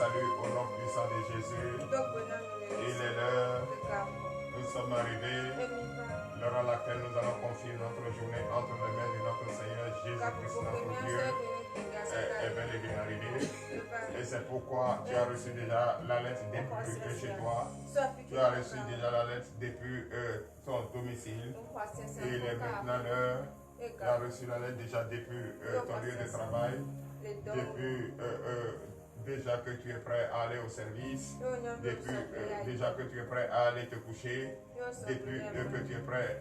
salut au nom puissant de Jésus. Il est l'heure. Nous sommes arrivés. L'heure à laquelle nous allons confier notre journée entre les mains de notre Seigneur Jésus-Christ, notre Dieu, est bel et bien arrivé. Et c'est pourquoi tu as reçu déjà la lettre depuis chez toi. Tu as reçu déjà la lettre depuis ton domicile. Et il est maintenant l'heure. Tu as reçu la lettre déjà depuis ton lieu de travail. Depuis déjà que tu es prêt à aller au service. Depuis déjà que tu es prêt à aller te coucher. Depuis que tu es prêt,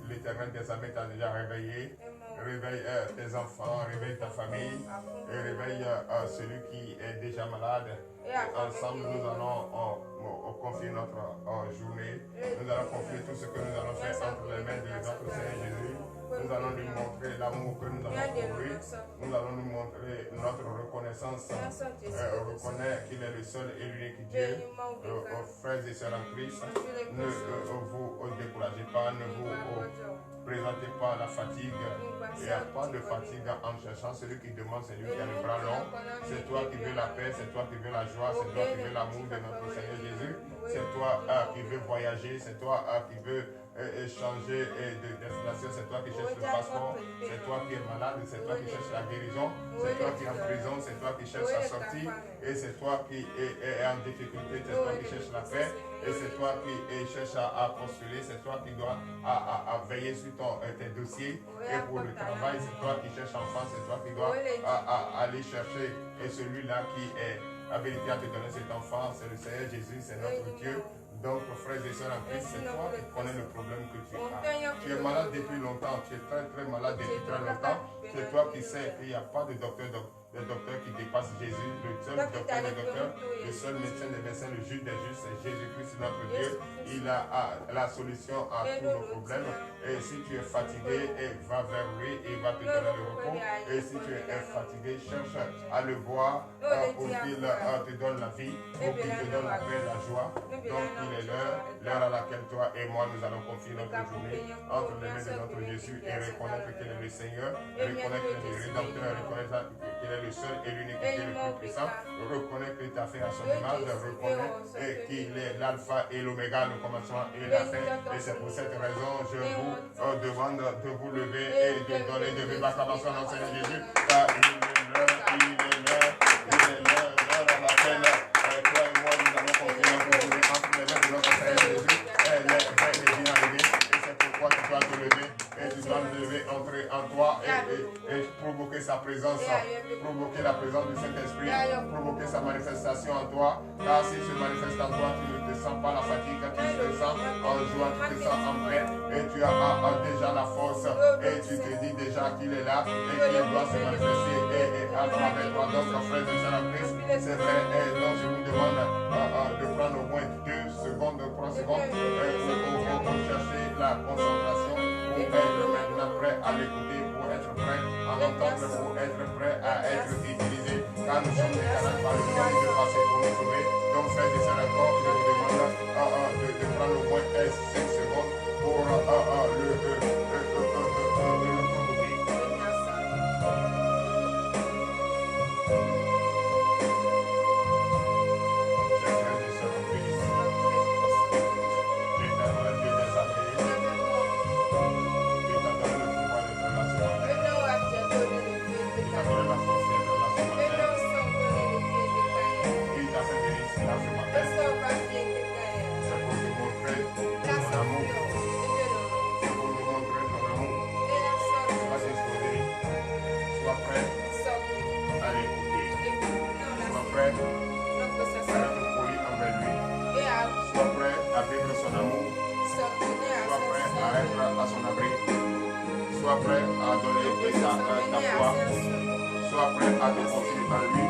l'Éternel des armées t'a déjà réveillé. Réveille tes enfants, réveille ta famille, et réveille celui qui est déjà malade. Ensemble, nous allons confier notre journée. Nous allons confier tout ce que nous allons faire entre les mains de notre Seigneur Jésus. Nous allons lui montrer l'amour que nous avons pour lui. Nous allons lui montrer notre reconnaissance. Reconnaître qu'il est le seul et l'unique Dieu. Frères et sœurs en Christ, ne vous découragez pas, ne vous présentez pas la fatigue. Il n'y a pas de fatigue en cherchant celui qui demande, c'est lui qui a le bras long. C'est toi qui veux la paix, c'est toi qui veux la joie, c'est toi qui veux l'amour de notre Seigneur Jésus. C'est toi qui veux voyager, c'est toi qui veux changer de destination, c'est toi qui cherches le passeport, c'est toi qui es malade, c'est toi qui cherches la guérison, c'est toi qui es en prison, c'est toi qui cherches la sortie, et c'est toi qui es en difficulté, c'est toi qui cherches la paix, et c'est toi qui cherches à postuler, c'est toi qui dois veiller sur tes dossiers, et pour le travail, c'est toi qui cherches enfant, c'est toi qui dois aller chercher, et celui-là qui est habilité à te donner cet enfant, c'est le Seigneur Jésus, c'est notre Dieu. Donc, frères et sœurs en Christ, c'est toi qui connais le problème que tu as. Tu es malade depuis longtemps, tu es très très malade depuis très longtemps. C'est toi qui sais qu'il n'y a pas de docteur qui dépasse Jésus. Le seul docteur des docteurs, le seul médecin des médecins, le juge des juges, c'est Jésus-Christ, notre Dieu. Il a la solution à tous nos problèmes. Et si tu es fatigué, va vers lui et il va te donner le repos. Et si tu es fatigué, cherche à le voir pour qu'il te donne la vie, pour qu'il te donne la paix, la joie. Donc, il est l'heure à laquelle toi et moi nous allons confier notre journée entre les mains de notre Jésus et reconnaître qu'il est le Seigneur, reconnaître qu'il est le Rédempteur, reconnaître qu'il est le seul et l'unique Dieu le plus puissant, reconnaître qu'il t'a fait à son image, reconnaître qu'il est l'alpha et l'oméga, le commencement et la fin. Et c'est pour cette raison je vous demande de vous lever et de donner de vive acclamation à notre Seigneur Jésus, car il est l'heure à laquelle toi et moi nous allons confier notre journée entre les mains de notre Seigneur Jésus. Elle est bien arrivée et c'est pourquoi tu dois te lever et tu dois te lever, entrer en toi et provoquer sa présence, provoquer la présence du Saint-Esprit, provoquer sa manifestation en toi, car s'il se manifeste en toi, tu ne te sens pas la fatigue, tu te sens en joie, tu te sens en paix et tu as déjà la force et tu te dis déjà qu'il est là et qu'il doit se manifester et à travers toi. Donc, frères et sœurs en Christ, c'est vrai, donc je vous demande de prendre au moins 2 secondes, 3 secondes pour chercher la concentration, pour être maintenant prêt à l'écouter, pour être prêt à l'entendre, pour être prêt à être utilisé, car nous sommes des canaux par lesquels il veut passer pour nous sauver. Donc, frères et sœurs encore, je vous demande de prendre au moins 5 secondes pour le provoquer. Sois prêt à donner ta foi. Sois prêt à te confier en lui.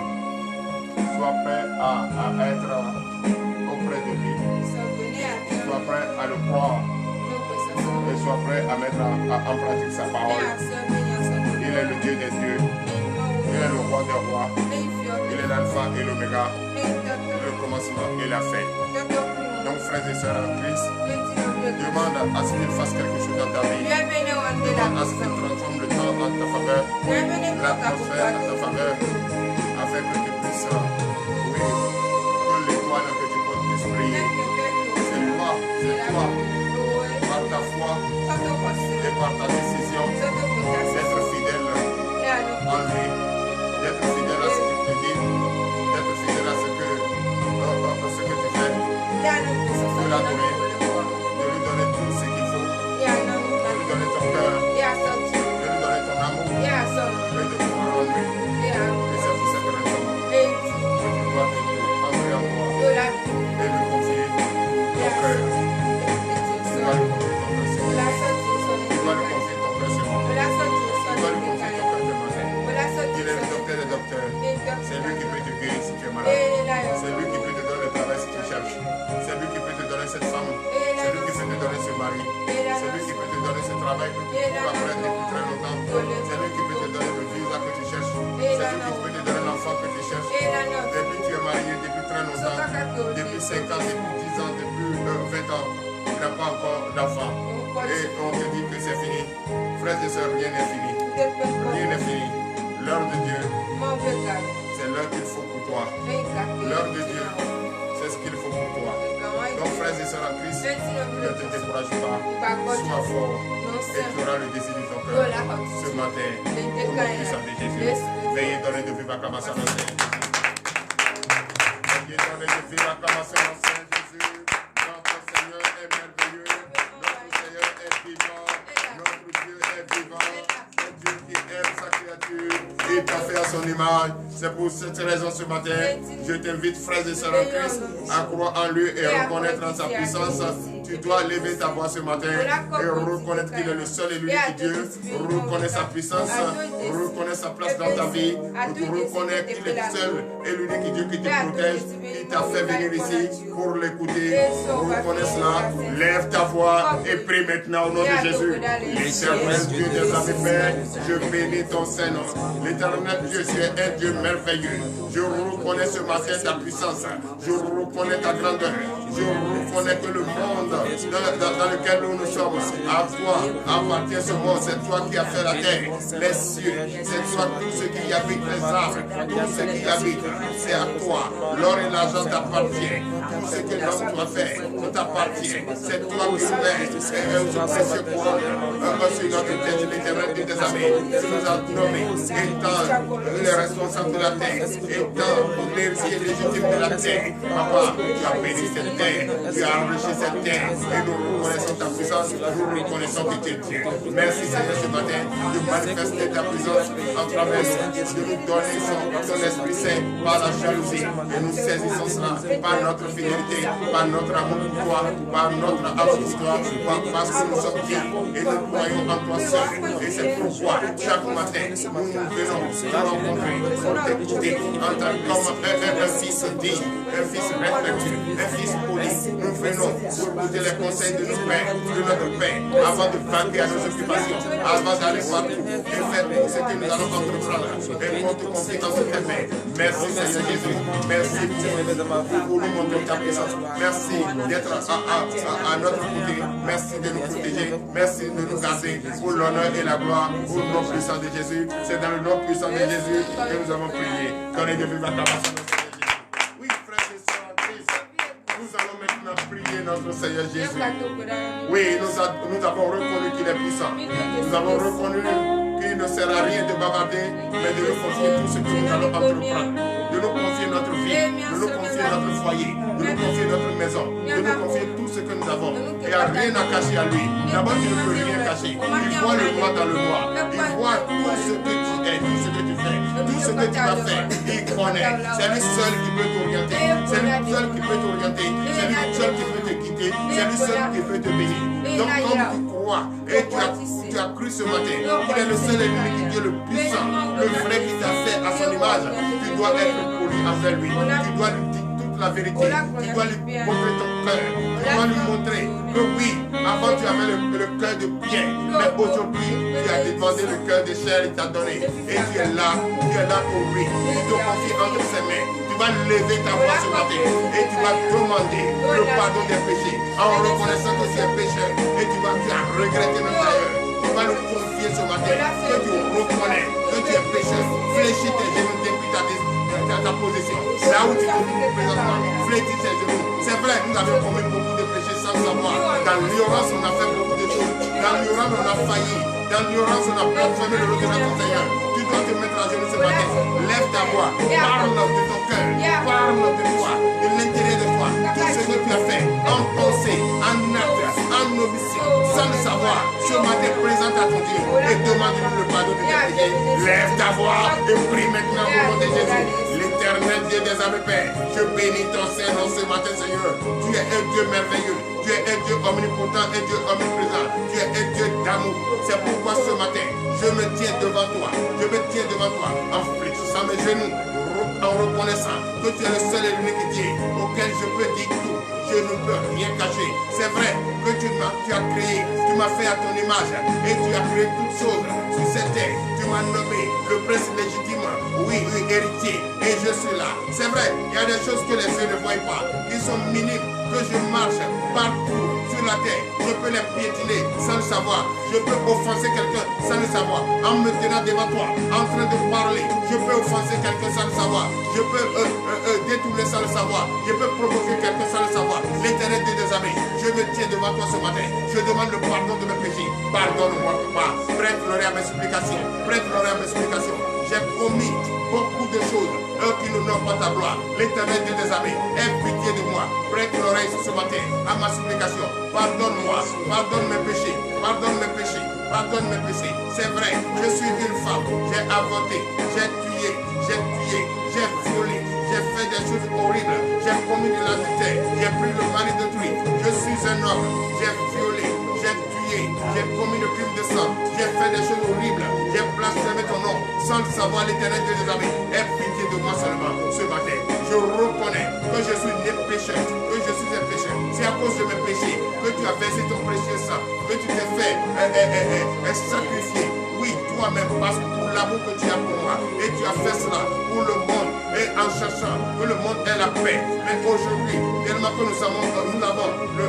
Sois prêt à être auprès de lui. Sois prêt à le croire. Et sois prêt à mettre en pratique sa parole. Il est le Dieu des dieux. Il est le roi des rois. Il est l'alpha et l'oméga. Le commencement et la fin. Donc, frères et sœurs en Christ, demande à ce qu'il fasse quelque chose dans ta vie. Demande à ce qu'il transforme le temps en ta faveur, l'atmosphère en ta faveur, afin que tu puisses travail que tu cours après depuis très longtemps. C'est lui qui peut te donner le visa que tu cherches. C'est lui qui peut te donner l'enfant que tu cherches. Depuis tu es marié depuis très longtemps, depuis 5 ans, depuis 10 ans, depuis 20 ans, tu n'as pas encore d'enfant. Et on te dit que c'est fini. Frères et sœurs, rien n'est fini. Rien n'est fini. L'heure de Dieu, c'est l'heure qu'il faut pour toi. L'heure de Dieu, c'est ce qu'il faut pour toi. Donc frères et sœurs en Christ, ne te décourage pas. Sois fort et tu auras le désir de ton cœur. Ce matin, au nom puissant de Jésus, veuillez donner de vive acclamation au Seigneur. Veuillez donner de vive acclamation au Seigneur Jésus. Notre Seigneur est merveilleux. Notre Seigneur est vivant. Notre Dieu est vivant. Un Dieu qui aime sa créature. Il t'a fait à son image. C'est pour cette raison ce matin, je t'invite, frères et sœurs en Christ, à croire en lui et reconnaître en sa puissance. Tu dois lever ta voix ce matin et reconnaître qu'il est le seul et l'unique Dieu. Reconnaître sa puissance, reconnaître sa place dans ta vie. Reconnaître qu'il est le seul et l'unique Dieu qui te protège. Il t'a fait venir ici pour l'écouter. Reconnais cela. Lève ta voix et prie maintenant au nom de Jésus. L'éternel Dieu des armées, Père, je bénis ton Saint-Nom. L'éternel Dieu, tu es un Dieu merveilleux. Je reconnais ce matin ta puissance. Je reconnais ta grandeur. Je reconnais que le monde dans lequel nous sommes, à toi appartient ce monde. C'est toi qui as fait la terre, les cieux. C'est toi tout ce qui habite, les arbres, tout ce qui habite. C'est à toi. L'or et l'argent t'appartiennent. Tout ce que l'homme doit faire t'appartient. C'est toi qui fais un précieux couronne sur notre tête, l'éternel Dieu des armées. Tu nous as nommés étant les responsables de la terre, étant l'héritier légitime de la terre. Papa, tu as béni cette terre, tu as enrichi cette terre et nous reconnaissons ta puissance, nous reconnaissons que tu es Dieu. Merci Seigneur ce matin de manifester ta puissance en travers de nous donner ton Esprit Saint par la jalousie et nous saisissons cela par notre fidélité, par notre amour pour toi, par notre amour pour toi, parce que nous sommes Dieu et nous croyons en toi seul. Et c'est pourquoi chaque matin nous venons te rencontrer, pour t'écouter, entendre comme un fils digne, un fils respectueux, un fils poli. Nous venons pour écouter les conseils de nos pères, de notre Père, avant de vaquer à nos occupations, avant d'aller partout et faire tout ce que nous allons entreprendre. Et pour te confier en ce Père. Merci Seigneur Jésus. Merci pour nous montrer ta puissance. Merci d'être à notre côté. Merci de nous protéger. Merci de nous garder pour l'honneur et la gloire, pour le nom puissant de Jésus. C'est dans le nom puissant de Jésus que nous avons prié. Donnez de vive acclamation. Oui, frères et sœurs en Christ, nous allons maintenant prier notre Seigneur Jésus. Oui, nous avons reconnu qu'il est puissant. Nous avons reconnu qu'il ne sert à rien de bavarder, mais de nous confier tout ce que nous allons entreprendre. De nous confier notre vie, de nous confier notre foyer, de nous confier notre maison, de nous confier tout ce que nous avons. Il n'y a rien à cacher à lui. D'abord, tu ne peux rien cacher. Il voit le noir dans le noir. Il voit tout ce que tu es, tout ce que tu fais, tout ce que tu vas faire. Il connaît. C'est lui seul qui peut t'orienter. C'est lui seul qui peut t'orienter. C'est lui seul qui peut te guider. C'est lui seul qui peut te bénir. Donc, comme tu crois et tu as cru ce matin qu'il est le seul et l'unique Dieu le puissant, le vrai qui t'a fait à son image, tu dois être poli envers lui. Tu dois lui dire toute la vérité. Tu dois lui montrer ton cœur. Tu dois lui montrer que oui, avant tu avais le cœur de pierre, mais aujourd'hui tu as demandé le cœur de chair, il t'a donné. Et tu es là pour lui. Tu te confies entre ses mains. Tu vas lever ta voix ce matin et tu vas demander le pardon des péchés en reconnaissant que tu es pécheur et tu as regretté même d'ailleurs. Tu vas le confier ce matin que tu reconnais que tu es pécheur. Fléchis tes genoux depuis ta position. Là où tu te trouves présentement, fléchis tes genoux. C'est vrai, nous avons commis beaucoup de péchés sans savoir. Dans l'ignorance, on a fait beaucoup de choses. Dans l'ignorance, on a failli. Dans l'ignorance, on a blasphémé le nom de notre Seigneur. Tu dois te mettre à genoux ce matin. Lève ta voix. Parle de ton cœur. Parle de toi, de l'intérieur de toi. Tout ce que tu as fait en pensée, en acte, en omission, sans le savoir. Ce matin, présente à ton Dieu et demande-lui le pardon de tes péchés. Lève ta voix et prie maintenant au nom de Jésus. L'éternel Dieu des armées, Père, je bénis ton Saint-Nom ce matin, Seigneur. Tu es un Dieu merveilleux. Tu es un Dieu omnipotent, un Dieu omniprésent. Tu es un Dieu d'amour. C'est pourquoi ce matin, je me tiens devant toi. Je me tiens devant toi en fléchissant mes genoux, en reconnaissant que tu es le seul et l'unique Dieu auquel je peux dire tout. Je ne peux rien cacher. C'est vrai que tu as créé, tu m'as fait à ton image et tu as créé toutes choses sur cette terre. Tu m'as nommé le prince légitime, oui, héritier, et je suis là. C'est vrai, il y a des choses que les yeux ne voient pas, qui sont minimes, que je marche partout sur la terre. Je peux les piétiner sans le savoir. Je peux offenser quelqu'un sans le savoir. En me tenant devant toi, en train de parler, je peux offenser quelqu'un sans le savoir. Je peux détourner sans le savoir. Je peux provoquer quelqu'un sans le savoir. L'Éternel Dieu des armées, je me tiens devant toi ce matin. Je demande le pardon de mes péchés. Pardonne-moi, papa. Prête l'oreille à mes supplications. Prête l'oreille à mes supplications. J'ai commis beaucoup de choses qui n'honorent pas ta gloire. L'Éternel Dieu des armées, aie pitié de moi. Prête l'oreille ce matin à ma supplication. Pardonne-moi, pardonne mes péchés, pardonne mes péchés, pardonne mes péchés. C'est vrai, je suis une femme, j'ai avorté, j'ai tué, j'ai violé, j'ai fait des choses horribles, j'ai commis de l'adultère, j'ai pris le mari d'autrui. Je suis un homme, j'ai violé, j'ai tué, j'ai commis le crime de sang, j'ai fait des choses horribles, j'ai blasphémé ton nom, sans le savoir. L'Éternel Dieu des armées, aie pitié de moi seulement ce matin. Je reconnais que je suis né pécheur, que je suis un pécheur. C'est à cause de mes péchés que tu as versé ton précieux sang, que tu t'es fait sacrifier. Oui, toi-même, parce que pour l'amour que tu as pour moi, et tu as fait cela pour le monde, et en cherchant que le monde ait la paix. Mais aujourd'hui, tellement que nous avons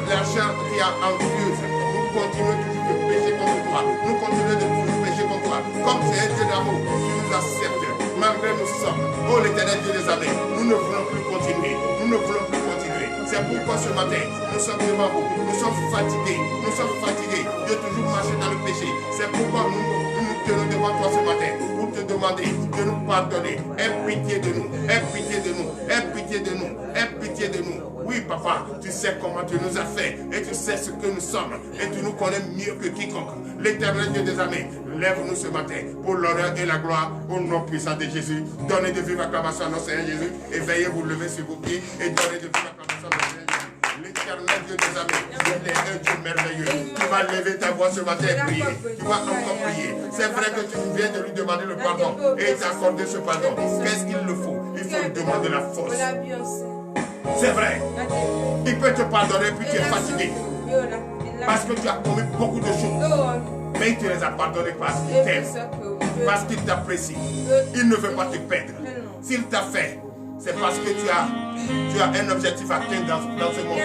l'argent qui est envieuse, nous continuons toujours de pécher contre toi. Nous continuons de toujours pécher contre toi. Comme tu es un Dieu d'amour, tu nous acceptes. Malgré nous sommes, oh l'Éternel Dieu des armées, nous ne voulons plus continuer. Nous ne voulons plus continuer. C'est pourquoi ce matin, nous sommes devant vous. Nous sommes fatigués. Nous sommes fatigués de toujours marcher dans le péché. C'est pourquoi nous tenons devant toi ce matin pour te demander de nous pardonner. Aie pitié de nous. Aie pitié de nous. Aie pitié de nous. Aie pitié de nous. Oui, papa, tu sais comment tu nous as fait et tu sais ce que nous sommes et tu nous connais mieux que quiconque. L'Éternel Dieu des armées, lève-nous ce matin pour l'honneur et la gloire au nom puissant de Jésus. Donnez de vive acclamation à notre Seigneur Jésus et veillez vous lever sur vos pieds et donnez de vive acclamation à notre Seigneur Jésus. L'Éternel Dieu des armées, il est un Dieu merveilleux. Tu vas lever ta voix ce matin et prier. Tu vas encore prier. C'est vrai que tu viens de lui demander le pardon et il t'a accordé ce pardon. Qu'est-ce qu'il le faut? Il faut lui demander la force. C'est vrai. Il peut te pardonner puis tu es fatigué. Parce que tu as commis beaucoup de choses. Mais il te les a pardonnées parce qu'il t'aime. Parce qu'il t'apprécie. Il ne veut pas te perdre. S'il t'a fait, c'est parce que tu as un objectif à atteindre dans ce monde.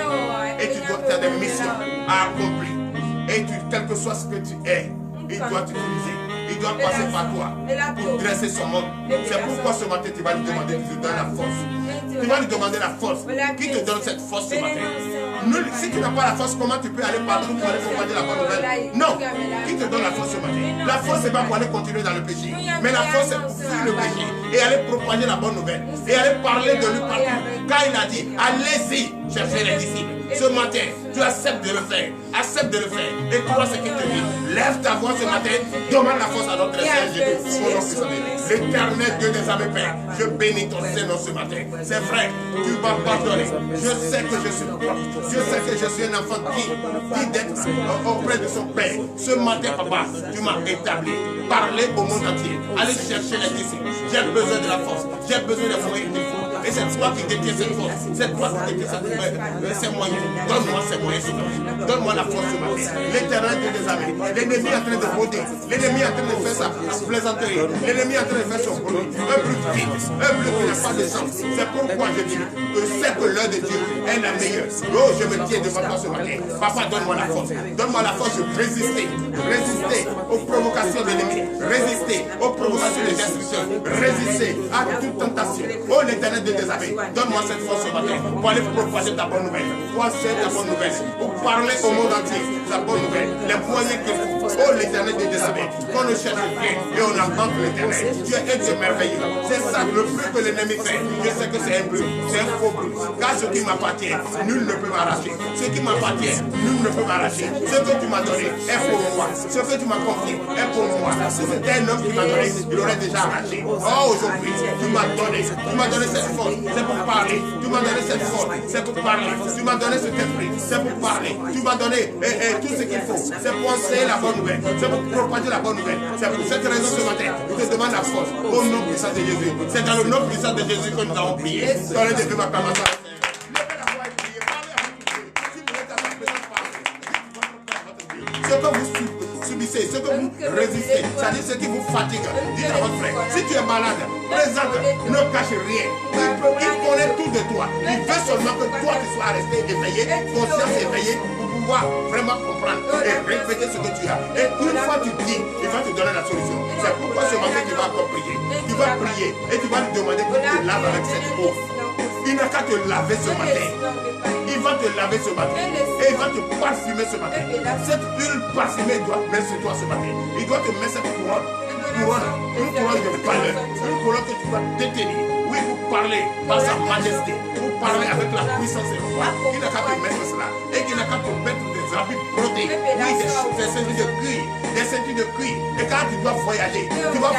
Et tu as des missions à accomplir. Et quel que soit ce que tu es, il doit t'utiliser. Il doit passer par toi pour dresser son monde. C'est pourquoi ce matin tu vas lui demander de te donner la force. Tu vas lui demander la force. Qui te donne cette force ce matin? Si tu n'as pas la force, comment tu peux aller partout pour aller propager la bonne nouvelle? Non. Qui te donne la force ce matin? La force, c'est pas pour aller continuer dans le péché. Mais la force, c'est pour fuir le péché et aller propager la bonne nouvelle. Et aller parler de lui partout. Car il a dit, allez-y chercher les disciples. Ce matin, tu acceptes de le faire. Accepte de le faire. Et crois ce qu'il te dit. Lève ta voix ce matin. Demande la force à notre Seigneur Jésus. L'Éternel Dieu des armées, Père, je bénis ton Seigneur ce matin. C'est vrai, tu m'as pardonné. Je sais que je suis propre. Je sais que je suis un enfant qui d'être auprès de son Père. Ce matin, papa, tu m'as établi. Parler au monde entier. Aller chercher les disciples. J'ai besoin de la force. J'ai besoin des moyens qu'il faut. Et c'est toi qui détiens cette force. C'est toi qui détiens ces moyens. Donne-moi ces moyens. Donne-moi la force ce matin. L'Éternel Dieu des armées. L'ennemi est en train de rôder. L'ennemi est en train de faire sa plaisanterie. L'ennemi est en train de faire son bruit. Un bruit vide. Un bruit qui n'a pas de sens. C'est pourquoi je dis que c'est que l'heure de Dieu est la meilleure. Oh, je me tiens devant toi ce matin. Papa, donne-moi la force. Donne-moi la force de résister. Résister aux provocations de l'ennemi. Résister aux provocations des destructeurs. Résister à toute tentation. Oh, l'Éternel Dieu des armées, donne-moi cette force ce matin pour aller propager ta bonne nouvelle. Pour enseigner ta bonne nouvelle. Pour parler au monde entier ta bonne nouvelle. Les moyens qu'il faut. Oh, l'Éternel Dieu des armées, qu'on ne cherche rien et on entend l'Éternel. Tu es un Dieu merveilleux. C'est ça, le bruit que l'ennemi fait. Je sais que c'est un bruit. C'est un faux bruit. Car ce qui m'appartient, nul ne peut m'arracher. Ce qui m'appartient, nul ne peut m'arracher. Ce que tu m'as donné est pour moi. Ce que tu m'as confié est pour moi. Si c'était un homme qui m'a donné, il aurait déjà arraché. Oh, aujourd'hui, tu m'as donné cette force. C'est pour parler. Tu m'as donné cette force. C'est pour parler. Tu m'as donné cet esprit. C'est pour parler. Tu m'as donné tout ce qu'il faut. C'est pour enseigner la bonne nouvelle. C'est pour propager la bonne nouvelle. C'est pour cette raison ce matin. Je te demande la force. Au nom puissant de Jésus. C'est dans le nom puissant de Jésus que nous avons prié. Donnez des vives acclamations. Levez la voix et priez. Parlez à votre que vous subissez, ce que vous résistez, c'est-à-dire ce qui vous fatigue. Dites à votre frère, si tu es malade, présente, ne cache rien. Il connaît tout de toi. Il veut seulement que toi tu sois resté éveillé, conscience éveillée, pour pouvoir vraiment comprendre et répéter ce que tu as. Et une fois tu dis, il va te donner la solution. C'est pourquoi ce matin tu vas encore prier. Tu vas prier et tu vas lui demander qu'il te lave avec cette eau. Il n'a qu'à te laver ce matin. Il va te laver ce matin. Et il va te parfumer ce matin. Cette huile parfumée doit mettre sur toi ce matin. Il doit te mettre cette couronne. Une couronne de valeur. Une couronne que tu vas détenir. Oui, vous parlez par sa majesté. Vous parlez avec la puissance et le roi. Il n'a qu'à te mettre cela. Et qu'il n'a qu'à te mettre des habits brodés. Oui, des ceintures de cuir. Des ceintures de cuir. Et quand tu dois voyager, tu vas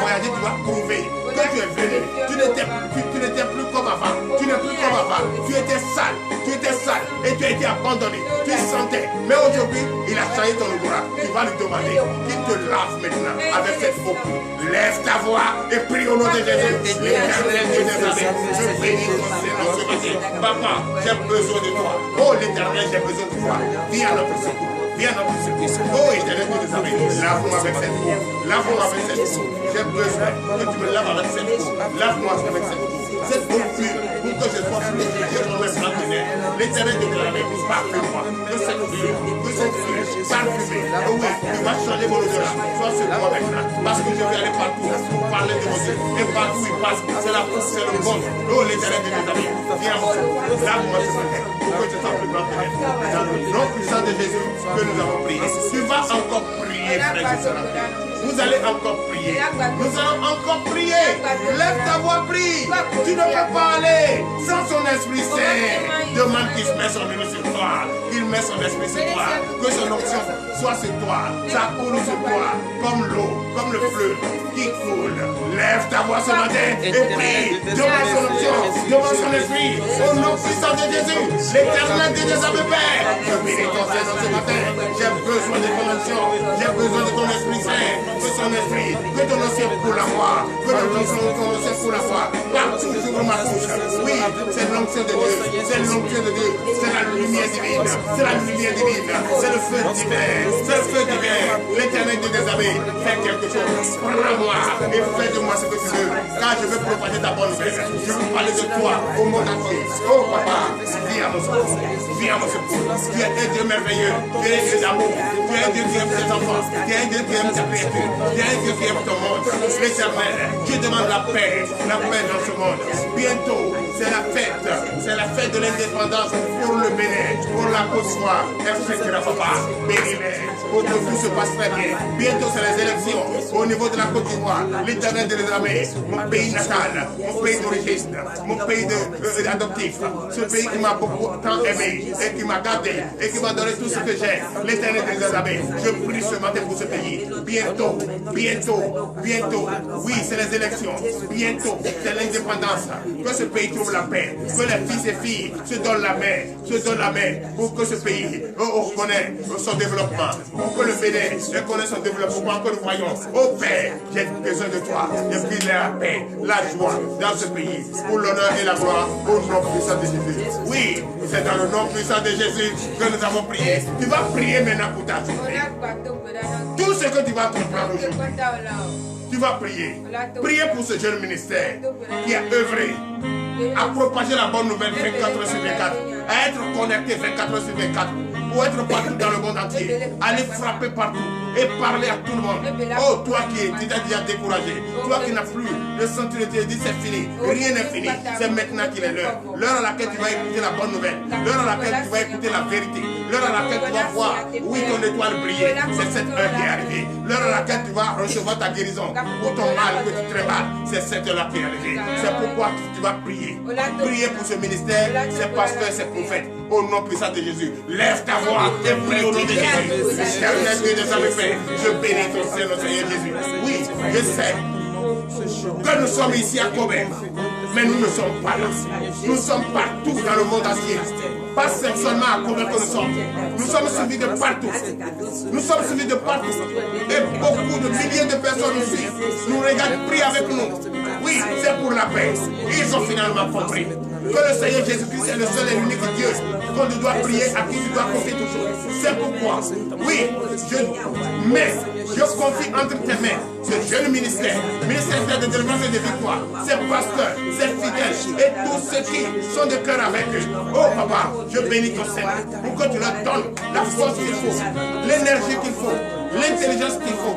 prouver que tu es venu. Tu n'étais plus comme avant. Tu n'es plus comme avant. Tu étais sale. Et tu as été abandonné. Tu sentais. Mais aujourd'hui, il a changé ton odorat. Tu vas lui demander qu'il te lave maintenant avec cette eau. Lève ta voix et prie au nom de Jésus. L'éternel Dieu des armées, je bénis ton Seigneur ce matin. Papa, j'ai besoin de toi. Oh l'éternel, j'ai besoin de toi. Viens à notre secours. Viens à notre secours. Oh éternel Dieu des armées, lave-moi avec cette eau. Lave-moi avec cette eau. J'ai besoin que tu me laves avec cette eau. Lave-moi avec cette eau. Cette eau pure, pour que je sois pur, je me mets en ténèbres. L'éternel Dieu des armées, parfume-moi. Que cette huile parfumée. Oh oui, tu vas changer mon odorat. Sois sur moi maintenant. Parce que je vais aller partout pour parler de mon Dieu. Et partout où il passe, c'est la pousse, c'est le monde. Oh l'éternel Dieu des armées, viens mon Dieu. Lave-moi ce matin. Pour que je sois plus grand que elle. Dans le nom puissant de Jésus que nous avons prié. Tu vas encore prier, frère Jésus. Vous allez encore prier. Nous allons encore prier. Lève ta voix, prie. Tu ne peux pas aller sans son Esprit Saint. Demande qu'il mette son numéro sur toi. Qu'il mette son esprit sur toi. Que son onction soit sur toi. Ça coule sur toi comme l'eau, comme le fleuve qui coule. Lève ta voix ce matin et prie. Demande son onction. Demande son esprit. Au nom puissant de Jésus. L'éternel Dieu des armées, Père. Je bénis ton Seigneur ce matin. J'ai besoin de ton onction. J'ai besoin de ton Esprit Saint. Que son esprit, que ton onction pour la foi. Que ton onction pour la foi. Partout sur ma bouche. Oui, c'est l'onction de Dieu. C'est l'onction de Dieu. C'est la lumière divine. C'est la lumière divine. C'est le feu divin. C'est le feu divin. L'éternel Dieu des armées, fais quelque chose. Prends-moi et fais de moi ce que tu veux. Car je veux propager ta bonne nouvelle. Je veux parler de toi au monde entier. Oh papa, viens à mon secours. Viens à mon secours. Tu es un Dieu merveilleux. Tu es un Dieu d'amour. Tu es un Dieu qui aime tes enfants. Tu es un Dieu qui aime ta créature. Tu es un Dieu qui aime ton monde. L'éternel, Dieu demande la paix dans ce monde. Bientôt, c'est la fête de l'indépendance pour le Bénin, pour la Côte d'Ivoire, etc. Papa, bénis-les, pour que tout se passe très bien. Bientôt, c'est les élections au niveau de la Côte d'Ivoire. L'éternel des armées, mon pays natal, mon pays d'origine, mon pays adoptif, ce pays qui m'a beaucoup tant aimé et qui m'a gardé et qui m'a donné tout ce que j'ai. L'éternel des armées, je prie ce matin pour ce pays. Bientôt, oui, c'est les élections. Bientôt, c'est l'indépendance. Que ce pays trouve la paix. Que les fils et filles se donnent la main pour que ce pays reconnaisse son développement. Pour que le Bénin reconnaisse son développement. Pour que nous voyons, oh Père, j'ai besoin de toi. Je prie la paix, la joie dans ce pays. Pour l'honneur et la gloire au nom puissant de Jésus. Oui, c'est dans le nom puissant de Jésus que nous avons prié. Tu vas prier maintenant pour ta journée. Tout ce que tu vas comprendre aujourd'hui, tu vas prier. Prier pour ce jeune ministère qui a œuvré à propager la bonne nouvelle 24 heures sur 24, à être connecté 24 heures sur 24, pour être partout dans le monde entier, aller frapper partout et parler à tout le monde. Oh, toi qui t'as déjà découragé, toi qui n'as plus le sentiment de te dire c'est fini, rien n'est fini, c'est maintenant qu'il est l'heure. L'heure à laquelle tu vas écouter la bonne nouvelle, l'heure à laquelle tu vas écouter la vérité, l'heure à laquelle tu vas voir, oui, ton étoile briller, c'est cette heure qui est arrivée. L'heure à laquelle tu vas recevoir ta guérison pour ton mal que tu tréballes, c'est cette heure-là qui est arrivée. C'est pourquoi tu vas prier. Prier pour ce ministère, ces pasteurs, ces prophètes. Au nom puissant de Jésus, lève ta voix et prie au nom de Jésus. Éternel Dieu des armées, je bénis ton Seigneur Jésus. Oui, je sais que nous sommes ici à Kobe, mais nous ne sommes pas là. Nous sommes partout dans le monde entier. Pas seulement à Kobe que nous sommes. Nous sommes suivis de partout. Nous sommes suivis de partout. Et beaucoup de milliers de personnes nous suivent. Nous regardent, prient avec nous. Oui, c'est pour la paix. Ils ont finalement compris. que le Seigneur Jésus-Christ est le seul et l'unique Dieu qu'on doit prier, à qui tu dois confier tout chose. C'est pourquoi, oui, je confie entre tes mains ce jeune ministère de délivrance et de victoire, ces pasteurs, ces fidèles et tous ceux qui sont de cœur avec eux. Oh papa, je bénis ton Seigneur pour que tu leur donnes la force qu'il faut, l'énergie qu'il faut, l'intelligence qu'il faut,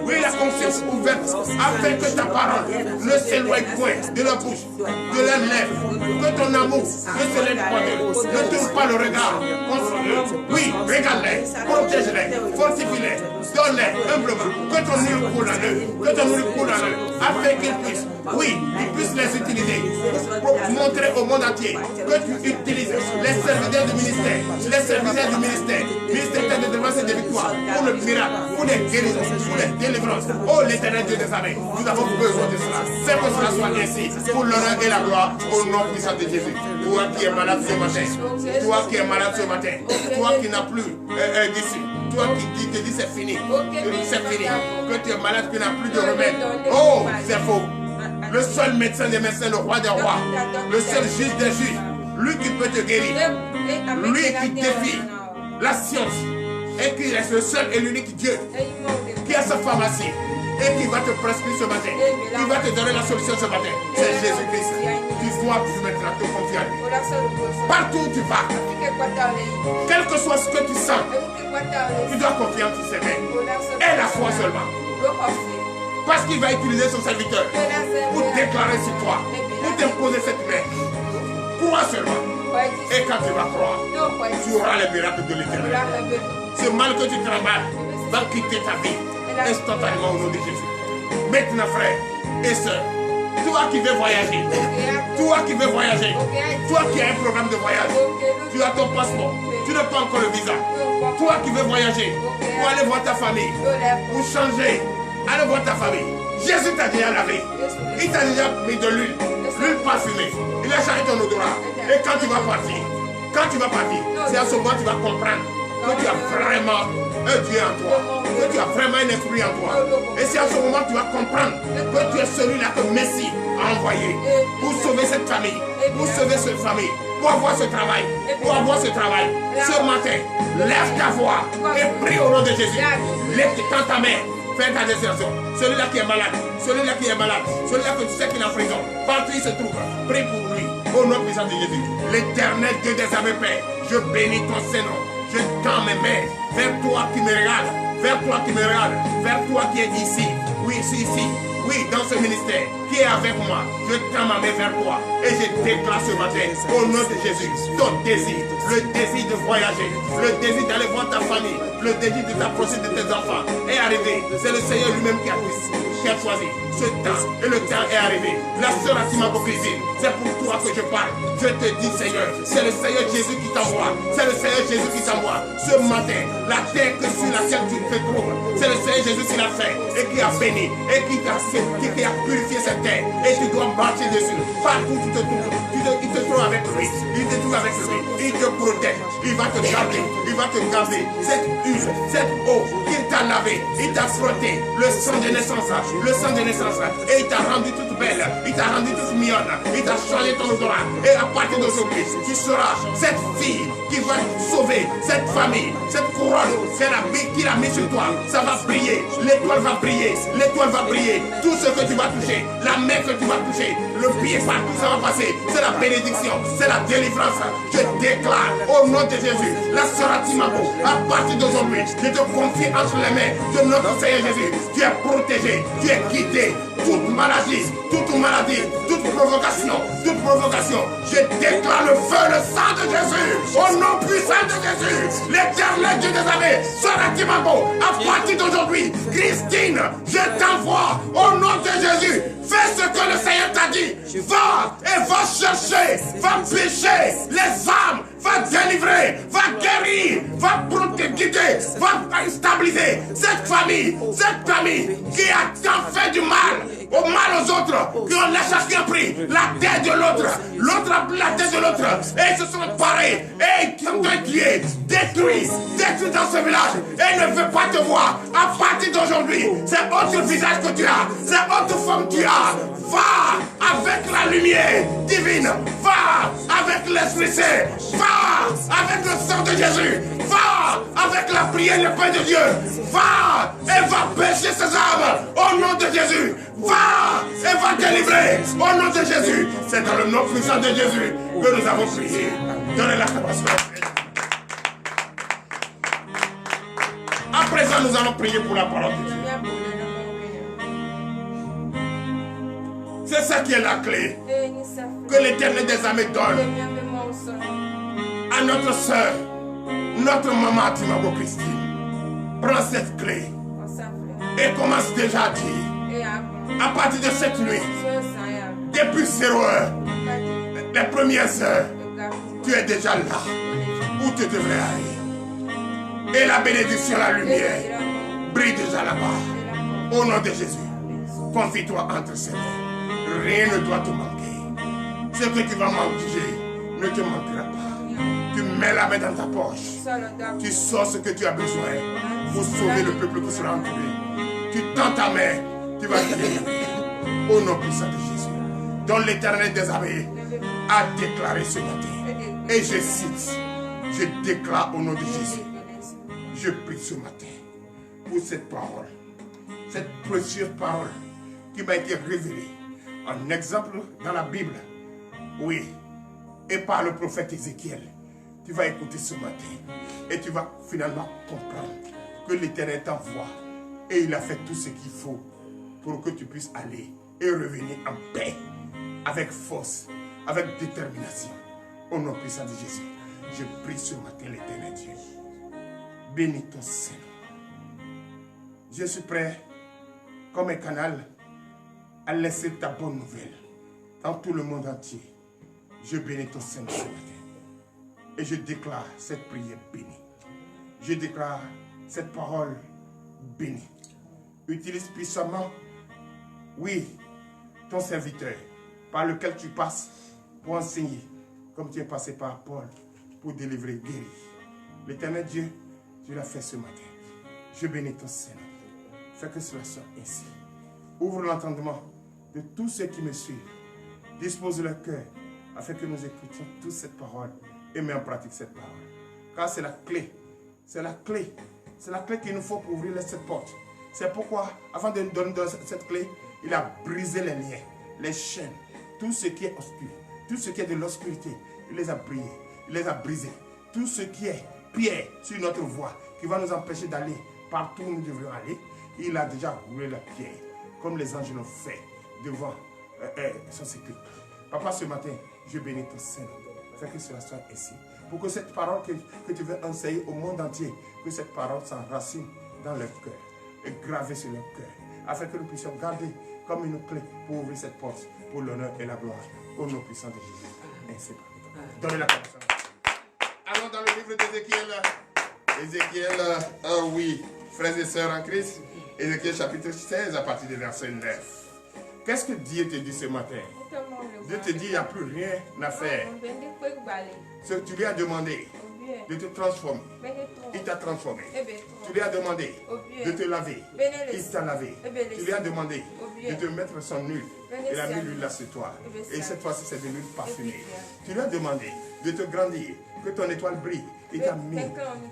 oui, la conscience ouverte, afin que ta parole ne s'éloigne point de leur bouche, de leurs lèvres, que ton amour ne se lève pas d'eux, ne tourne pas le regard contre eux. Oui, regarde-les, protège-les, fortifie-les, donne-les humblement, que ton huile coule en eux, que ton huile coule en eux, afin qu'ils puissent, oui, qu'ils puissent les utiliser pour montrer au monde entier que tu utilises les serviteurs du ministère, ministère de délivrance et de victoire, pour le miracle, pour les guérisons, pour les délivrances. Oh l'éternel Dieu des armées, nous avons besoin de cela. Fais que cela soit ainsi, pour l'honneur et la gloire, au nom puissant de Jésus. Toi qui es malade ce matin, toi qui es malade ce matin, toi qui n'as plus d'issue, toi qui te dis c'est fini, que tu es malade, que tu n'as plus de remède. Oh, c'est faux. Le seul médecin des médecins, le roi des rois, le seul juge des juges, lui qui peut te guérir, lui qui défie la science, et qui est le seul et l'unique Dieu qui a sa pharmacie et qui va te prescrire ce matin, qui va te donner la solution ce matin. C'est Jésus-Christ. Tu dois maintenant te confier à lui. Partout où tu vas, quel que soit ce que tu sens, tu dois confier en ses mains. Et la foi seulement. Parce qu'il va utiliser son serviteur pour déclarer sur toi, pour t'imposer cette main. Crois seulement. Et quand tu vas croire, tu auras les miracles de l'éternel. Ce mal que tu travailles va quitter ta vie instantanément au nom de Jésus. Maintenant, frère et soeur, toi qui veux voyager, toi qui as un programme de voyage, tu as ton passeport, tu n'as pas encore le visa, toi qui veux voyager, pour aller voir ta famille, pour changer, aller voir ta famille. Jésus t'a déjà lavé, il t'a déjà mis de l'huile parfumée, il a changé ton odorat. Et quand tu vas partir, c'est à ce moment que tu vas comprendre que tu as vraiment un Dieu en toi, que tu as vraiment un esprit en toi. Et c'est à ce moment que tu vas comprendre que tu es celui-là que Messie a envoyé pour sauver cette famille, pour sauver cette famille, pour avoir ce travail, Ce matin, lève ta voix et prie au nom de Jésus. Tends ta main, fais ta destination. Celui-là qui est malade, celui-là que tu sais qu'il est en prison, partout il se trouve, prie pour lui. Au nom puissant de Jésus, l'éternel Dieu des armées, Père, je bénis ton Seigneur. Je tends mes mains vers toi qui me regarde, vers toi qui es ici, oui, dans ce ministère, qui est avec moi. Je tends ma main vers toi et je déclare ce matin, au nom de Jésus, ton désir, le désir de voyager, le désir d'aller voir ta famille, le désir de t'approcher de tes enfants est arrivé. C'est le Seigneur lui-même qui a choisi ce temps et le temps est arrivé. La sœur Asima Bokrizine, c'est pour toi que je parle. Je te dis, Seigneur, c'est le Seigneur Jésus qui t'envoie. Ce matin, la terre sur laquelle tu te trouves, c'est le Seigneur Jésus qui l'a fait et qui a béni et qui a purifié cette terre. Et tu dois marcher dessus. Partout où tu te trouves, il te trouve avec lui. Il te protège. Il va te garder. Cette huile, cette eau qu'il t'a lavé, il t'a frotté. Le sang de naissance. Et il t'a rendu toute belle. Il t'a rendu toute mignonne. Il t'a changé ton odorat. Et à partir d'aujourd'hui, tu seras cette fille qui va sauver cette famille, cette couronne qu'il a mis sur toi. Ça va briller. L'étoile va briller. Tout ce que tu vas toucher, la main que tu vas toucher, le pied partout, ça va passer. C'est la bénédiction, c'est la délivrance. Je déclare au nom de Jésus, la sœur Timako, à partir d'aujourd'hui, je te confie entre les mains de notre Seigneur Jésus. Tu es protégé, tu es guidé. Toute maladie, toute provocation, je déclare le feu, le sang de Jésus, au nom puissant de Jésus, l'éternel Dieu des armées, sœur Timako, à partir d'aujourd'hui, Christine, je t'envoie au nom de Jésus, fais ce que le Seigneur t'a dit, va chercher, va pêcher les âmes, va délivrer, va guérir, va guider, va stabiliser cette famille qui a tant fait du mal aux autres, qui ont chacun pris la tête de l'autre a pris la tête de l'autre, et ils se sont parés, et ils sont détruits dans ce village, et ne veulent pas te voir. À partir d'aujourd'hui, c'est autre visage que tu as, c'est autre forme que tu as. Va avec la lumière divine. Va avec l'Esprit Saint. Va avec le sang de Jésus. Va avec la prière du Père de Dieu. Va et va pêcher ses âmes au nom de Jésus. Va et va délivrer au nom de Jésus. C'est dans le nom puissant de Jésus que nous avons prié. Donnez la capacité. À présent, nous allons prier pour la parole de Dieu. C'est ça qui est la clé que l'Éternel des armées donne à notre soeur, notre maman Timago Christine. Prends cette clé et commence déjà à dire, à partir de cette nuit, depuis 0 heure, les premières heures, tu es déjà là où tu devrais aller. Et la bénédiction, la lumière, brille déjà là-bas. Au nom de Jésus, confie-toi entre ses mains. Rien ne doit te manquer. Ce que tu vas manger ne te manquera pas. Tu mets la main dans ta poche. Tu sors ce que tu as besoin pour sauver le peuple qui sera entouré. Tu tends ta main, tu vas guérir. Au nom puissant de Jésus, dont l'Éternel des armées a déclaré ce matin. Et je cite, je déclare au nom de Jésus. Je prie ce matin pour cette parole, cette précieuse parole qui m'a été révélée. Un exemple dans la Bible, oui, et par le prophète Ézéchiel. Tu vas écouter ce matin et tu vas finalement comprendre que l'Éternel t'envoie et il a fait tout ce qu'il faut pour que tu puisses aller et revenir en paix, avec force, avec détermination. Au nom puissant de Jésus, je prie ce matin l'Éternel Dieu. Bénis ton Saint. Je suis prêt comme un canal à laisser ta bonne nouvelle dans tout le monde entier. Je bénis ton Saint ce matin. Et je déclare cette prière bénie. Je déclare cette parole bénie. Utilise puissamment, oui, ton serviteur par lequel tu passes pour enseigner, comme tu es passé par Paul pour délivrer, guérir. L'Éternel Dieu, tu l'as fait ce matin. Je bénis ton Seigneur. Fais que cela soit ainsi. Ouvre l'entendement de tous ceux qui me suivent. Dispose leur cœur afin que nous écoutions toute cette parole et mets en pratique cette parole. Car c'est la clé. C'est la clé. C'est la clé qu'il nous faut pour ouvrir cette porte. C'est pourquoi, avant de nous donner cette clé, il a brisé les liens, les chaînes, tout ce qui est obscur, tout ce qui est de l'obscurité. Il les a brillés, il les a brisés. Tout ce qui est pierre sur notre voie, qui va nous empêcher d'aller partout où nous devrions aller, il a déjà roulé la pierre, comme les anges l'ont fait devant son sépulcre. Papa, ce matin, je bénis ton Saint, afin que cela soit ainsi. Pour que cette parole que tu veux enseigner au monde entier, que cette parole s'enracine dans leur cœur et gravée sur leur cœur, afin que nous puissions garder comme une clé pour ouvrir cette porte, pour l'honneur et la gloire, au nom puissant de Jésus. Ainsi, donnez la parole. Allons dans le livre d'Ézéchiel. Ézéchiel, oui, frères et sœurs en Christ. Ézéchiel chapitre 16 à partir du verset 9. Qu'est-ce que Dieu te dit ce matin? Dieu te dit, il n'y a plus rien à faire. Ce que tu lui as demandé de te transformer, il t'a transformé. Tu lui as demandé de te laver, il t'a lavé. Tu lui as demandé de te mettre son huile, il a mis l'huile là sur toi. Et cette fois-ci, c'est de l'huile parfumée. Tu lui as demandé de te grandir, que ton étoile brille. Il t'a mis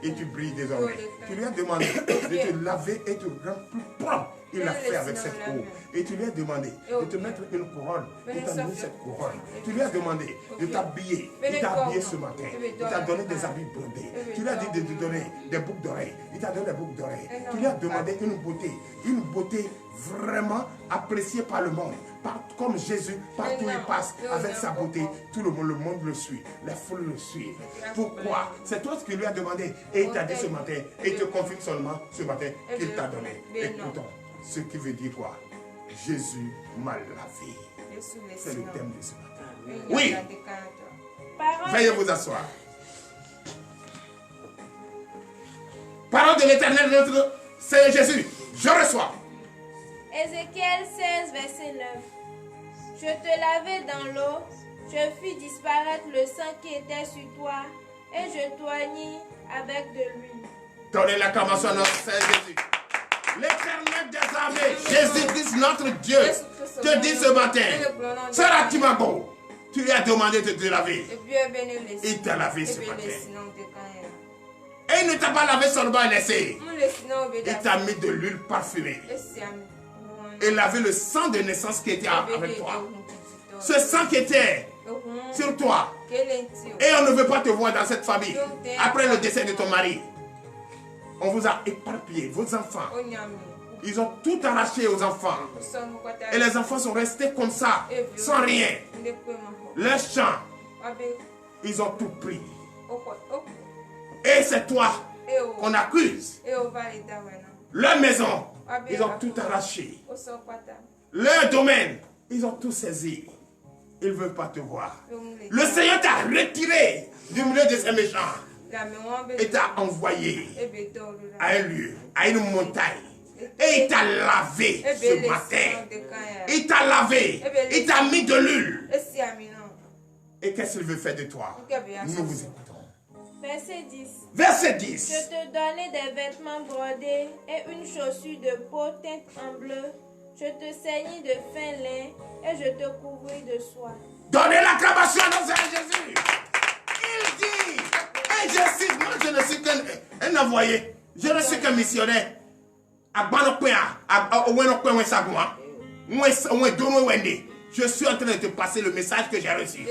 et tu brilles désormais. Tu lui as demandé de te laver et te rendre plus propre. Il l'a fait avec cette eau. Et tu lui as demandé de te mettre une couronne. Il t'a mis cette couronne. Tu lui as demandé de t'habiller. Il t'a habillé ce matin. Il t'a donné des habits brodés. Tu lui as dit de te donner des boucles d'oreilles. Il t'a donné des boucles d'oreilles. Tu lui as demandé une beauté vraiment appréciée par le monde. Comme Jésus, partout il passe avec sa beauté, tout le monde le suit, les foules le suivent. Pourquoi? C'est toi ce qu'il lui a demandé et il t'a dit ce matin, et il te confirme seulement ce matin qu'il t'a donné. Écoutons, ce qui veut dire quoi? Jésus m'a lavé. C'est le thème de ce matin. Oui. Veuillez vous asseoir. Parole de l'Éternel, notre Seigneur Jésus, je reçois. Ézéchiel 16, verset 9. Je te lavai dans l'eau, je fis disparaître le sang qui était sur toi, et je t'oignis avec de l'huile. Donnez l'acclamation à notre Seigneur Jésus. L'éternel des armées, Jésus-Christ, notre Dieu, te dit ce matin, Sarah Timago, tu lui as demandé de te laver. Il t'a lavé ce matin. Et il ne t'a pas lavé seulement et laissé. Il t'a mis de l'huile parfumée. Et lavé le sang de naissance qui était avec toi. Ce sang qui était sur toi. Et on ne veut pas te voir dans cette famille. Après le décès de ton mari. On vous a éparpillé, vos enfants. Ils ont tout arraché aux enfants. Et les enfants sont restés comme ça, sans rien. Leurs champs, ils ont tout pris. Et c'est toi qu'on accuse. Leur maison, ils ont tout arraché. Leur domaine, ils ont tout saisi. Ils ne veulent pas te voir. Le Seigneur t'a retiré du milieu de ces méchants. Et t'a envoyé à un lieu, à une montagne. Et il t'a lavé ce matin. Il t'a lavé. Il t'a mis de l'huile. Et qu'est-ce qu'il veut faire de toi? Nous vous écoutons. Verset 10. Verset 10. Je te donnai des vêtements brodés et une chaussure de peau teinte en bleu. Je te ceignis de fin lin et je te couvris de soie. Donnez l'acclamation à notre Seigneur Jésus. Il dit, et je cite, moi je ne suis qu'un envoyé. Je ne suis qu'un missionnaire. Je suis en train de te passer le message que j'ai reçu.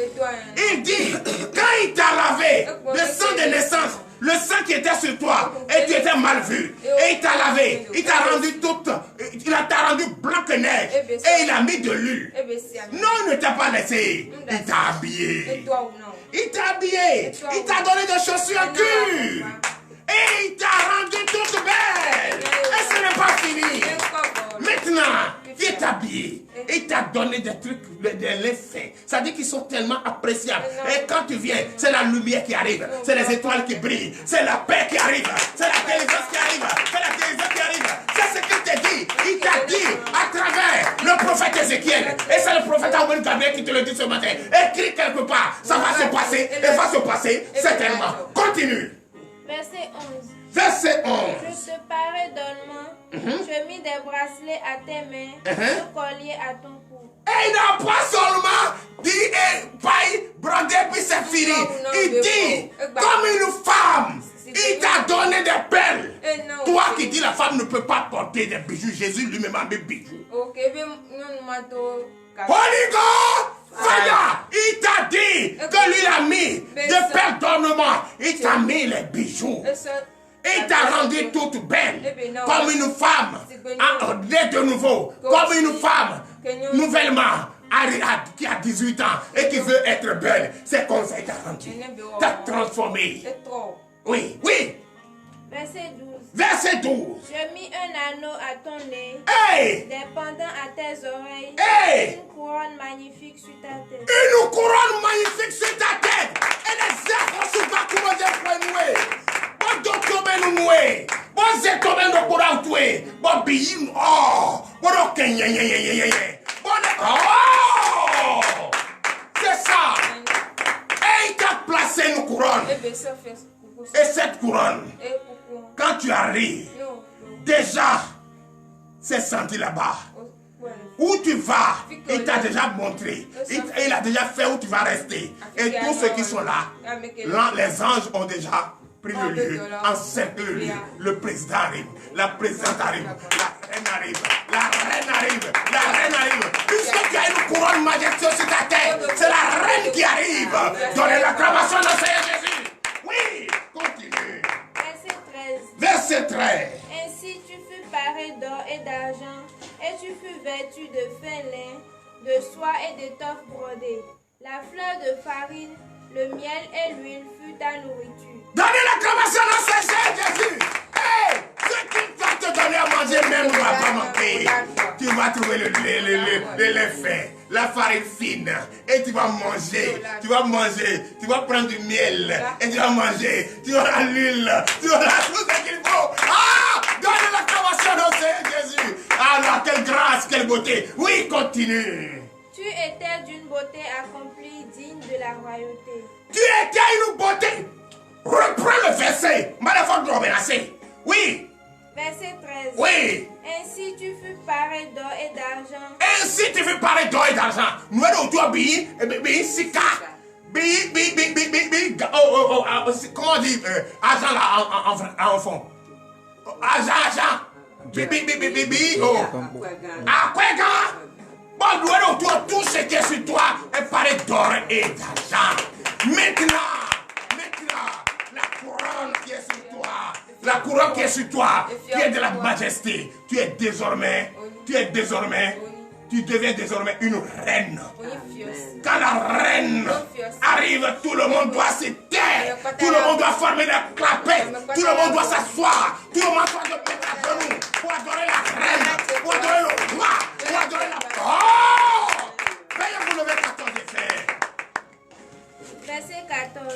Il dit, quand il t'a lavé le sang de naissance, le sang qui était sur toi, et tu étais mal vu, et il t'a lavé, il t'a rendu toute, il t'a rendu blanc que neige, et il a mis de l'huile. Non, il ne t'a pas laissé, il t'a habillé. Il t'a habillé, il t'a donné des chaussures en cuir, et il t'a rendu toute belle. Et ce n'est pas fini. Maintenant, il est habillé. Il t'a donné des trucs, des effets. Ça dit qu'ils sont tellement appréciables. Et quand tu viens, c'est la lumière qui arrive. C'est les étoiles qui brillent. C'est la paix qui arrive. C'est la télévision qui arrive. C'est la télévision qui arrive. C'est ce qu'il t'a dit. Il t'a dit à travers le prophète Ézéchiel. Et c'est le prophète Aouel Gabriel qui te le dit ce matin. Écris quelque part. Ça va se passer. Et va se passer certainement. Continue. Verset 11. Verset 11. Je te parai d'ornements. Je mis des bracelets à tes mains, un collier à ton cou. Et il n'a pas seulement dit paille, brodé, puis c'est fini. Il dit, comme une femme, il t'a donné des perles. Toi qui dis la femme ne peut pas porter des bijoux, Jésus lui-même a mis bijoux. Holy God, Fire, il t'a dit que lui a mis des perles d'ornement. Il t'a mis les bijoux. Il t'a rendu toute belle, comme une femme, née de nouveau, comme une femme, nouvellement, qui a 18 ans et qui veut être belle. C'est comme ça qu'il t'a rendu. T'a transformé. Oui, oui. Verset 12. Verset 12. Je mis un anneau à ton nez, Hey! des pendants à tes oreilles, Hey! une couronne magnifique sur ta tête. Une couronne magnifique sur ta tête. Et les œuvres sur ta couronne de noué. Bon docteur noué. Bon zétomen de courant toué. Bon billet. Oh! Bon ok. Oh! C'est ça. Et il t'a placé une couronne. Et cette couronne, quand tu arrives, déjà, c'est senti là-bas. Où tu vas, il t'a déjà montré. Il a déjà fait où tu vas rester. Et tous ceux qui sont là, les anges ont déjà pris le lieu, encerclé le lieu. Le président arrive, la présidente arrive, la reine arrive, la reine arrive, la reine arrive. Puisque tu as une couronne majestueuse sur ta tête, c'est la reine qui arrive. Donnez l'acclamation au Seigneur Jésus. Oui, continue. Verset 13. Ainsi tu fus paré d'or et d'argent, et tu fus vêtu de fin lin, de soie et d'étoffe brodée. La fleur de farine, le miel et l'huile fut ta nourriture. Donnez l'acclamation à Seigneur Jésus. Hey, ce qui va te donner à manger même ne va pas manquer. Tu vas trouver le lait fin, la farine fine, et tu vas manger, tu vas prendre du miel, et tu vas manger, tu auras l'huile, tu auras tout ce qu'il faut. Ah, donnez l'acclamation au Seigneur Jésus. Alors, quelle grâce, quelle beauté. Oui, continue. Tu étais d'une beauté accomplie, digne de la royauté. Tu étais une beauté. Reprends le verset. Oui. Verset 13. Oui. parler d'or et d'argent. Nous allons autour de Sika. Comment on dit argent là en fond? Argent. Bon, nous allons autour de tout ce qui est sur toi et parler d'or et d'argent. Maintenant, la couronne qui est sur toi, la couronne qui est sur toi, qui est de la majesté, tu deviens désormais une reine. Quand la reine arrive, tout le monde doit se taire, tout le monde doit former la clapette, tout le monde doit s'asseoir, tout le monde doit se mettre à genoux pour adorer la reine, pour adorer le roi, pour adorer la... Oh! Veuillez vous lever 14 effets.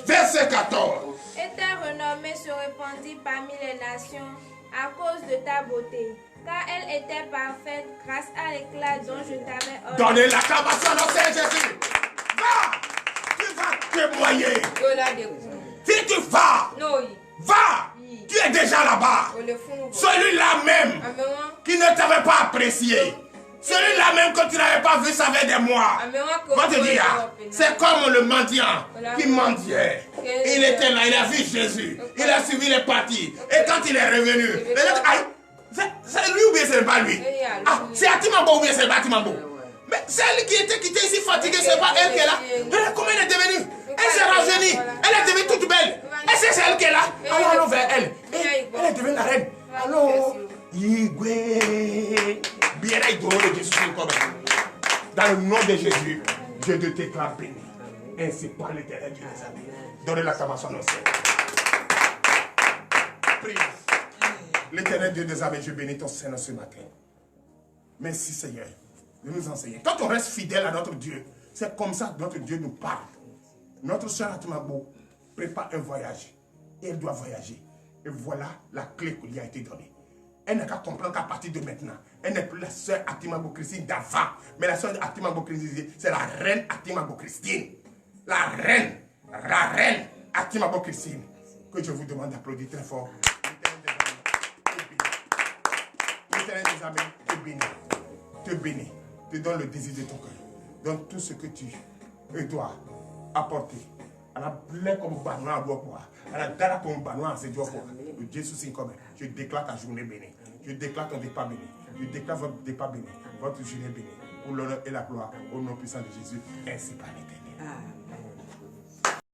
Verset 14. Et ta renommée se répandit parmi les nations à cause de ta beauté, car elle était parfaite grâce à l'éclat dont je t'avais ordonné. Donnez l'acclamation au Seigneur Jésus. Va, tu vas témoigner. Si tu vas, tu es déjà là-bas. Celui-là même qui ne t'avait pas apprécié. Celui-là même que tu n'avais pas vu, ça fait des mois. Va te dire, c'est comme le mendiant qui mendiait. Il était là, il a vu Jésus. Il a suivi les parties. Et quand il est revenu, c'est lui ou bien c'est pas lui? Ah, c'est Atimambo ou bien c'est pas Atimambo? Mais celle qui était ici fatiguée, c'est pas elle qui est là. Regarde comment elle est devenue. Elle s'est rajeunie. Elle est devenue toute belle. Et c'est elle qui est là. Allons vers elle. Elle est devenue la reine. Allons. Dans le nom de Jésus, je te déclare béni. Ainsi par l'Éternel Dieu des armées. Donnez l'acclamation au Seigneur. Prie. L'Éternel Dieu des armées, je bénis ton Seigneur ce matin. Merci Seigneur de nous enseigner. Quand on reste fidèle à notre Dieu, c'est comme ça que notre Dieu nous parle. Notre sœur Atimambo prépare un voyage. Et elle doit voyager. Et voilà la clé qui lui a été donnée. Elle n'a qu'à comprendre qu'à partir de maintenant, elle n'est plus la sœur Atimambo Christine d'avant. Mais la sœur Atimambo Christine, c'est la reine Atimambo Christine. La reine Atimambo Christine. Que je vous demande d'applaudir très fort. L'Éternel des armées te bénit, te donne le désir de ton cœur. Donne tout ce que tu dois apporter. À la blé comme banois à bois, à la dara comme banois à ses doigts. Le Dieu souci comme je déclare ta journée bénie. Je déclare ton départ béni. Je déclare votre départ béni. Votre journée bénie. Pour l'honneur et la gloire, au nom puissant de Jésus, ainsi par l'Éternel.